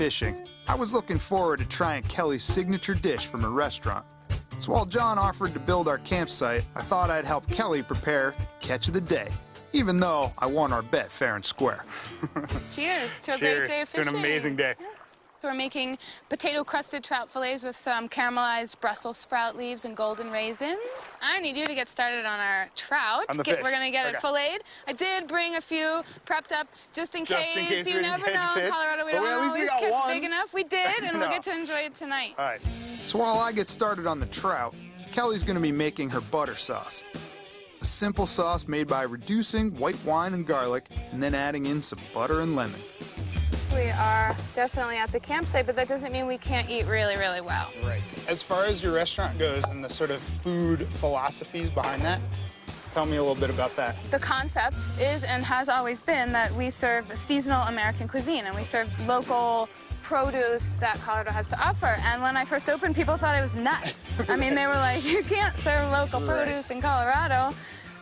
fishing, I was looking forward to trying Kelly's signature dish from her restaurant. So while John offered to build our campsite, I thought I'd help Kelly prepare the catch of the day, even though I won our bet fair and square. Cheers to a great day of fishing. To an amazing day. Yeah. We're making potato-crusted trout fillets with some caramelized Brussels sprout leaves and golden raisins. I need you to get started on our trout. On the fish. We're gonna get it filleted. I did bring a few prepped up just in case. You never know. In Colorado, we don't always catch big enough. We did, and we'll get to enjoy it tonight. All right. So while I get started on the trout, Kelly's gonna be making her butter sauce. A simple sauce made by reducing white wine and garlic and then adding in some butter and lemon. We are definitely at the campsite, but that doesn't mean we can't eat really, really well. Right. As far as your restaurant goes and the sort of food philosophies behind that, tell me a little bit about that. The concept is and has always been that we serve seasonal American cuisine, and we serve local produce that Colorado has to offer. And when I first opened, people thought it was nuts. I mean, they were like, you can't serve local produce in Colorado.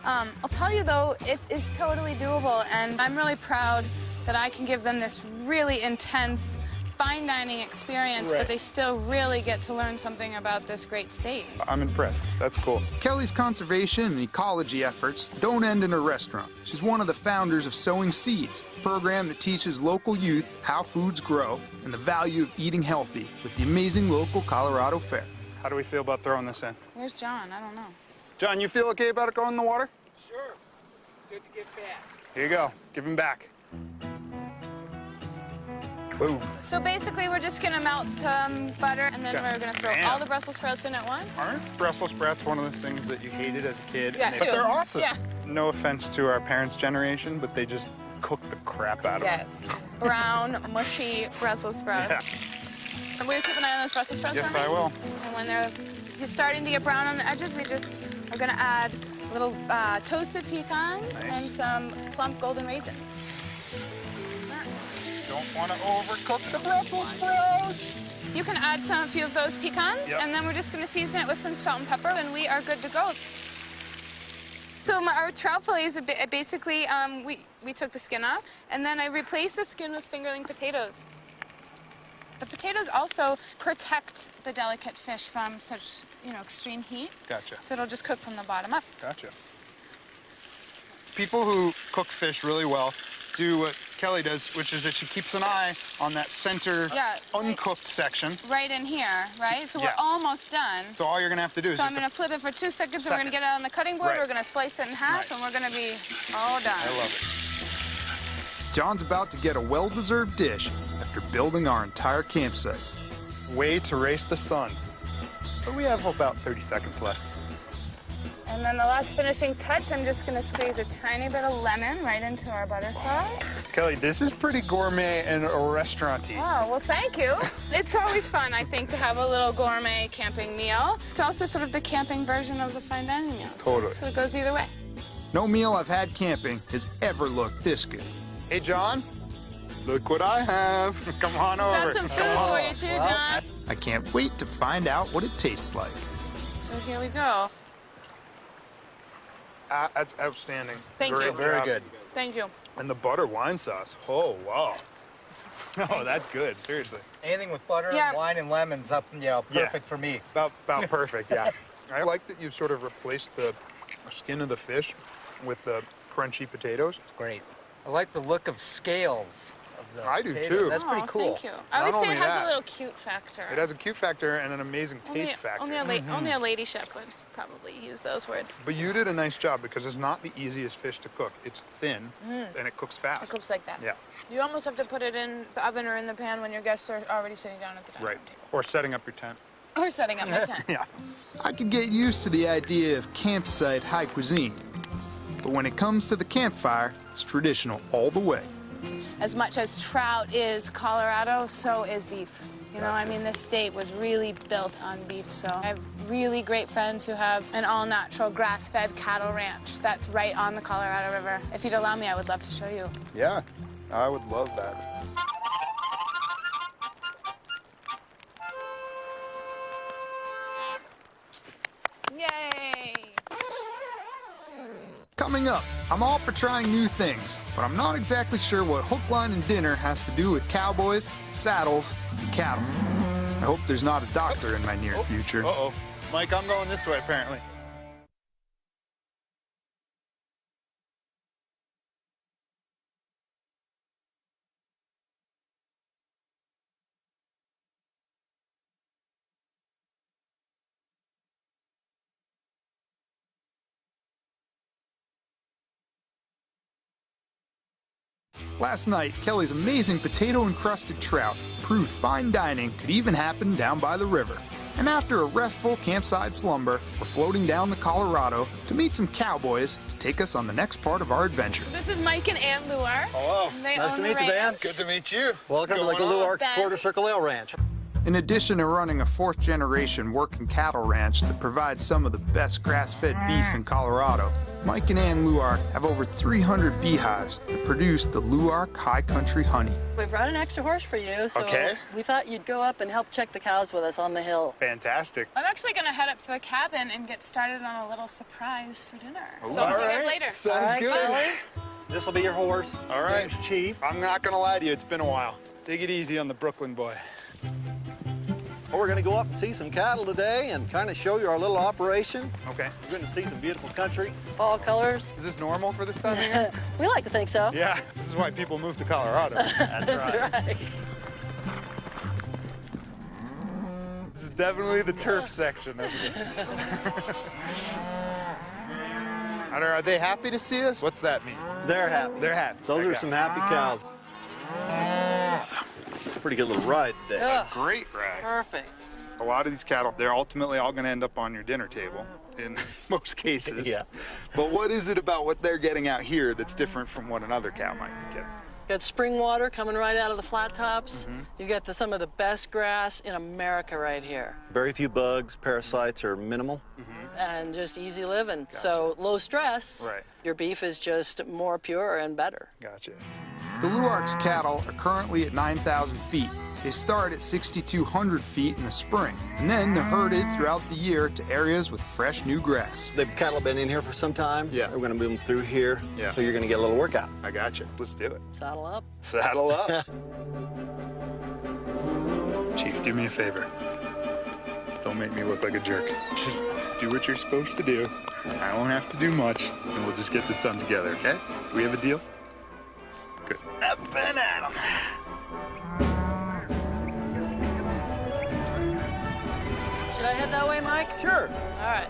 I'll tell you, though, it is totally doable, and I'm really proud that I can give them this really intense fine dining experience, but they still really get to learn something about this great state. I'm impressed. That's cool. Kelly's conservation and ecology efforts don't end in her restaurant. She's one of the founders of Sowing Seeds, a program that teaches local youth how foods grow and the value of eating healthy with the amazing local Colorado Fair. How do we feel about throwing this in? Where's John? I don't know. John, you feel okay about it going in the water? Sure. Good to get back. Here you go. Give him back. Boom. So basically, we're just gonna melt some butter, and then we're gonna throw all the Brussels sprouts in at once. Aren't Brussels sprouts one of those things that you hated as a kid? Yeah, but they're awesome. Yeah. No offense to our parents' generation, but they just cook the crap out of them. Yes. Brown, mushy Brussels sprouts. Yeah. And will you keep an eye on those Brussels sprouts for me? Yes, I will. And when they're starting to get brown on the edges, we just are gonna add little toasted pecans and some plump golden raisins. Don't want to overcook the Brussels sprouts. You can add a few of those pecans, and then we're just going to season it with some salt and pepper, and we are good to go. So our trout fillets, basically, we took the skin off, and then I replaced the skin with fingerling potatoes. The potatoes also protect the delicate fish from such, extreme heat. Gotcha. So it'll just cook from the bottom up. Gotcha. People who cook fish really well do what Kelly does, which is that she keeps an eye on that center uncooked section. Right in here, right? So we're almost done. So all you're gonna have to do is I'm gonna flip it for 2 seconds, and we're gonna get it on the cutting board. We're gonna slice it in half, and we're gonna be all done. I love it. John's about to get a well-deserved dish after building our entire campsite. Way to race the sun. But we have about 30 seconds left. And then the last finishing touch, I'm just gonna squeeze a tiny bit of lemon right into our butter sauce. Kelly, this is pretty gourmet and restaurant-y. Oh, well, thank you. It's always fun, I think, to have a little gourmet camping meal. It's also sort of the camping version of the fine dining meal. Totally. So it goes either way. No meal I've had camping has ever looked this good. Hey, John, look what I have. Come on over. Got some food for you, too, John. I can't wait to find out what it tastes like. So here we go. That's outstanding. Thank you. Very good. Thank you. And the butter wine sauce. Oh, wow. Oh, that's good. Seriously. Anything with butter, wine, and lemons up, perfect for me. About perfect, yeah. I like that you sort of replaced the skin of the fish with the crunchy potatoes. Great. I like the look of scales. I do too. That's pretty cool. Thank you. I always say it has a little cute factor. It has a cute factor and an amazing taste factor. Only a lady chef would probably use those words. But you did a nice job because it's not the easiest fish to cook. It's thin and it cooks fast. It cooks like that. Yeah. You almost have to put it in the oven or in the pan when your guests are already sitting down at the dining room table. Or setting up your tent. Or setting up my tent. Yeah. I could get used to the idea of campsite high cuisine, but when it comes to the campfire, it's traditional all the way. As much as trout is Colorado, so is beef. You know, I mean, this state was really built on beef, so I have really great friends who have an all-natural, grass-fed cattle ranch that's right on the Colorado River. If you'd allow me, I would love to show you. Yeah, I would love that. Yay! Coming up, I'm all for trying new things, but I'm not exactly sure what hook, line, and dinner has to do with cowboys, saddles, and cattle. I hope there's not a doctor in my near future. Uh-oh. Mike, I'm going this way, apparently. Last night, Kelly's amazing potato-encrusted trout proved fine dining could even happen down by the river. And after a restful campsite slumber, we're floating down the Colorado to meet some cowboys to take us on the next part of our adventure. This is Mike and Ann Luar. Hello. Nice to meet you, Ben. Good to meet you. Welcome to the Luar's Quarter Circle Ale Ranch. In addition to running a fourth-generation working cattle ranch that provides some of the best grass-fed beef in Colorado, Mike and Ann Luar have over 300 beehives that produce the Luar High Country honey. We brought an extra horse for you, so we thought you'd go up and help check the cows with us on the hill. Fantastic. I'm actually going to head up to the cabin and get started on a little surprise for dinner. Ooh, So I'll see you all guys right. later. Sounds good. This will be your horse. All right. Name's Chief. I'm not going to lie to you. It's been a while. Take it easy on the Brooklyn boy. Well, we're going to go up and see some cattle today and kind of show you our little operation. Okay. We're going to see some beautiful country. All colors. Is this normal for this time of year? We like to think so. Yeah. This is why people move to Colorado. That's right. This is definitely the turf section, isn't it? Are they happy to see us? What's that mean? They're happy. They're happy. Those are Okay. some happy cows. Pretty good little ride today. Ugh, Great ride. perfect. A lot of these cattle, they're ultimately all going to end up on your dinner table in most cases. Yeah. But what is it about what they're getting out here that's different from what another cow might be getting? Got spring water coming right out of the flat tops. You've got some of the best grass in America right here. Very few bugs, parasites are minimal. And just easy living. So low stress. Right. Your beef is just more pure and better. Gotcha. The Luar's cattle are currently at 9,000 feet. They start at 6,200 feet in the spring, and then they're herded throughout the year to areas with fresh new grass. The cattle have been in here for some time. Yeah. We're going to move them through here. Yeah. So you're going to get a little workout. I gotcha. Let's do it. Saddle up. Saddle up. Chief, do me a favor. Don't make me look like a jerk. Just do what you're supposed to do. I won't have to do much, and we'll just get this done together, okay? Do we have a deal? Good. Up and at 'em. Should I head that way, Mike? Sure. All right.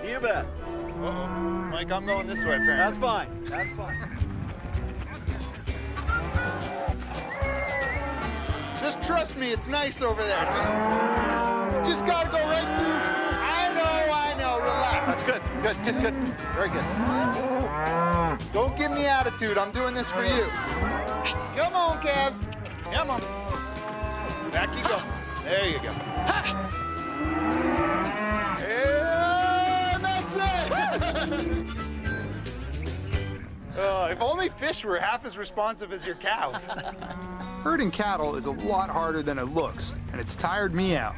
You bet. Uh-oh. Mike, I'm going this way, apparently. That's fine. That's fine. Just trust me, it's nice over there. Just gotta go right through. I know, relax. That's good. Good. Very good. Don't give me attitude, I'm doing this for you. Come on, calves. Come on. Back you go. There you go. And that's it. If only fish were half as responsive as your cows. Herding cattle is a lot harder than it looks, and it's tired me out.